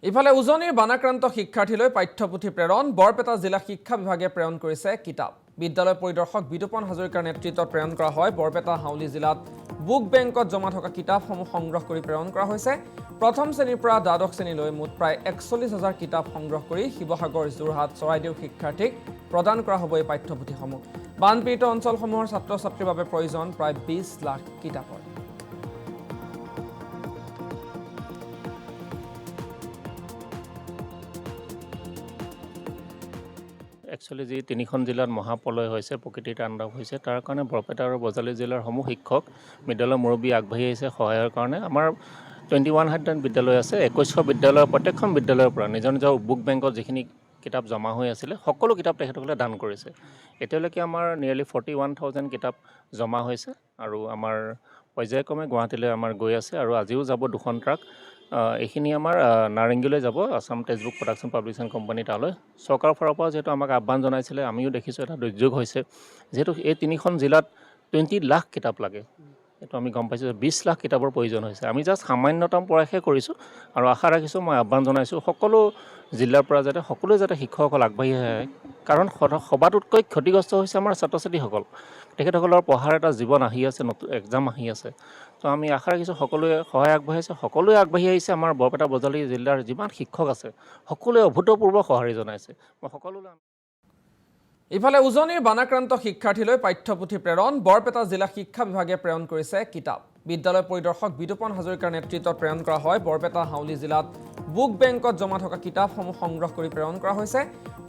ইফালে উজনিৰ বানাক্ৰান্ত শিক্ষাৰ্থীলৈ পাঠ্যপুথি প্ৰেৰণ বৰপেটা জিলা শিক্ষা বিভাগে প্ৰেৰণ কৰিছে কিতাপ বিদ্যালয় পৰিদৰ্শক বিদুপন হাজৰিকাৰ নেতৃত্বত প্ৰেৰণ কৰা হয় বৰপেটা হাউলি জিলাত বুক বেংকত জমা থকা কিতাপসমূহ সংগ্ৰহ কৰি প্ৰেৰণ কৰা হৈছে প্ৰথম শ্ৰেণীৰ পৰা দ্বাদশ শ্ৰেণীলৈ মুঠ প্ৰায় ৪১,০০০ কিতাপ সংগ্ৰহ কৰি শিৱসাগৰ যোৰহাট চৰাইদেউ শিক্ষাৰ্থীক প্ৰদান কৰা হ'ব এই পাঠ্যপুথিসমূহ বানপীড়িত অঞ্চলসমূহৰ ছাত্ৰ ছাত্ৰীৰ বাবে প্ৰয়োজন প্ৰায় ২০ লাখ কিতাপৰ একচুৱেলি যি তিনিখন জিলাত মহাপ্ৰলয় হৈছে প্ৰকৃতিৰ তাণ্ডৱ হৈছে তাৰ কাৰণে বৰপেটা আৰু বজালী জিলাৰ সমূহ শিক্ষক বিদ্যালয় মুৰব্বী আগবাঢ়ি আহিছে সহায়ৰ কাৰণে আমাৰ 2100 বিদ্যালয় আছে 2100 বিদ্যালয়ৰ প্ৰত্যেকখন বিদ্যালয়ৰ পৰা নিজৰ নিজৰ বুক বেংকত যিখিনি কিতাপ জমা হৈ আছিলে সকলো কিতাপ তেখেতসকলে দান কৰিছে এতিয়ালৈকে আমাৰ নিয়াৰলি 41,000 কিতাপ জমা হৈছে আৰু আমাৰ পৰ্যায়ক্ৰমে গুৱাহাটীলৈ আমাৰ গৈ আছে আৰু আজিও যাব দুখন ট্ৰাক এইখিনি আমাৰ নাৰেংগীলৈ যাব Assam textbook production publication company তালৈ চৰকাৰৰ ফালৰ পৰা যেহেতু আমাক আহ্বান জনাইছিলে আমিও দেখিছোঁ এটা দুৰ্যোগ হৈছে যেহেতু এই তিনিখন জিলাত 20 লাখ কিতাপ লাগে এইটো আমি গম পাইছোঁ 20 লাখ কিতাপৰ প্ৰয়োজন হৈছে আমি জাষ্ট সামান্যতম প্ৰয়াসহে কৰিছোঁ আৰু আশা ৰাখিছোঁ মই আহ্বান জনাইছোঁ সকলো জিলাৰ পৰা যাতে সকলোৱে যাতে শিক্ষকসকল আগবাঢ়ি আহে কাৰণ সবাতোতকৈ ক্ষতিগ্ৰস্ত হৈছে আমাৰ ছাত্ৰ ছাত্ৰীসকল তেখেতসকলৰ পঢ়াৰ এটা জীৱন আহি আছে নতুন এক্সাম আহি আছে তো আমি আশা ৰাখিছোঁ সকলোৱে সহায় আগবাঢ়িছে সকলোৱে আগবাঢ়ি আহিছে আমাৰ বৰপেটা বজালী জিলাৰ যিমান শিক্ষক আছে সকলোৱে অভূতপূৰ্ব সঁহাৰি জনাইছে মই সকলোলৈ ইফালে উজনিৰ বানাক্ৰান্ত শিক্ষাৰ্থীলৈ পাঠ্যপুথি প্ৰেৰণ বৰপেটা জিলা শিক্ষা বিভাগে প্ৰেৰণ কৰিছে কিতাপ বিদ্যালয় পৰিদৰ্শক বিদুপন হাজৰিকাৰ নেতৃত্বত প্ৰেৰণ কৰা হয় বৰপেটা হাউলি জিলাত বুক বেংকত জমা থকা কিতাপসমূহ সংগ্ৰহ কৰি প্ৰেৰণ কৰা হৈছে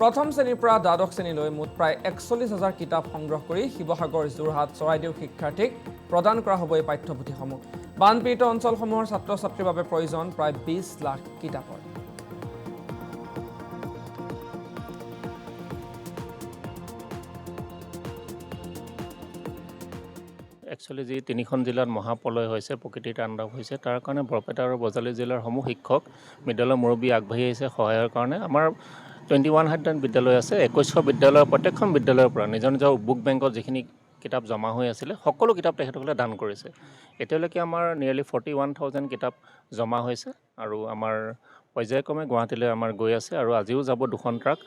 প্ৰথম শ্ৰেণীৰ পৰা দ্বাদশ শ্ৰেণীলৈ মুঠ প্ৰায় ৪১,০০০ কিতাপ সংগ্ৰহ কৰি শিৱসাগৰ যোৰহাট চৰাইদেউ শিক্ষাৰ্থীক প্ৰদান কৰা হ'ব এই পাঠ্যপুথিসমূহ বানপীড়িত অঞ্চলসমূহৰ ছাত্ৰ ছাত্ৰীৰ বাবে প্ৰয়োজন প্ৰায় ২০ লাখ কিতাপৰ একচুৱেলি যি তিনিখন জিলাত মহাপ্ৰলয় হৈছে প্ৰকৃতিৰ তাণ্ডৱ হৈছে তাৰ কাৰণে বৰপেটা আৰু বজালী জিলাৰ সমূহ শিক্ষক বিদ্যালয় মুৰব্বী আগবাঢ়ি আহিছে সহায়ৰ কাৰণে আমাৰ 2100 বিদ্যালয় আছে 2100 বিদ্যালয়ৰ প্ৰত্যেকখন বিদ্যালয়ৰ পৰা নিজৰ নিজৰ বুক বেংকত যিখিনি কিতাপ জমা হৈ আছিলে সকলো কিতাপ তেখেতসকলে দান কৰিছে এতিয়ালৈকে আমাৰ নিয়াৰলি 41,000 কিতাপ জমা হৈছে আৰু আমাৰ পৰ্যায়ক্ৰমে গুৱাহাটীলৈ আমাৰ গৈ আছে আৰু আজিও যাব দুখন ট্ৰাক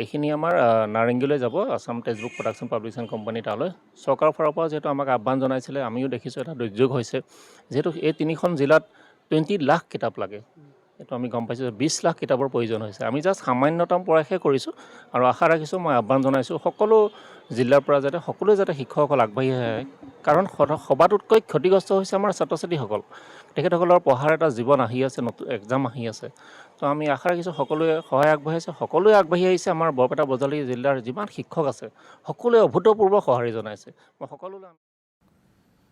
এইখিনি আমাৰ নাৰেংগীলৈ যাব Assam textbook production publication company তালৈ চৰকাৰৰ ফালৰ পৰা যেহেতু আমাক আহ্বান জনাইছিলে আমিও দেখিছোঁ এটা দুৰ্যোগ হৈছে যেহেতু এই তিনিখন জিলাত 20 লাখ কিতাপ লাগে এইটো আমি গম পাইছোঁ 20 লাখ কিতাপৰ প্ৰয়োজন হৈছে আমি জাষ্ট সামান্যতম প্ৰয়াসহে কৰিছোঁ আৰু আশা ৰাখিছোঁ মই আহ্বান জনাইছোঁ সকলো জিলাৰ পৰা যাতে সকলোৱে যাতে শিক্ষকসকল আগবাঢ়ি আহে কাৰণ সবাতোতকৈ ক্ষতিগ্ৰস্ত হৈছে আমাৰ ছাত্ৰ ছাত্ৰীসকল তেখেতসকলৰ পঢ়াৰ এটা জীৱন আহি আছে নতুন এক্সাম আহি আছে তো আমি আশা ৰাখিছোঁ সকলোৱে সহায় আগবাঢ়িছে সকলোৱে আগবাঢ়ি আহিছে আমাৰ বৰপেটা বজালী জিলাৰ যিমান শিক্ষক আছে সকলোৱে অভূতপূৰ্ব সঁহাৰি জনাইছে মই সকলোলৈ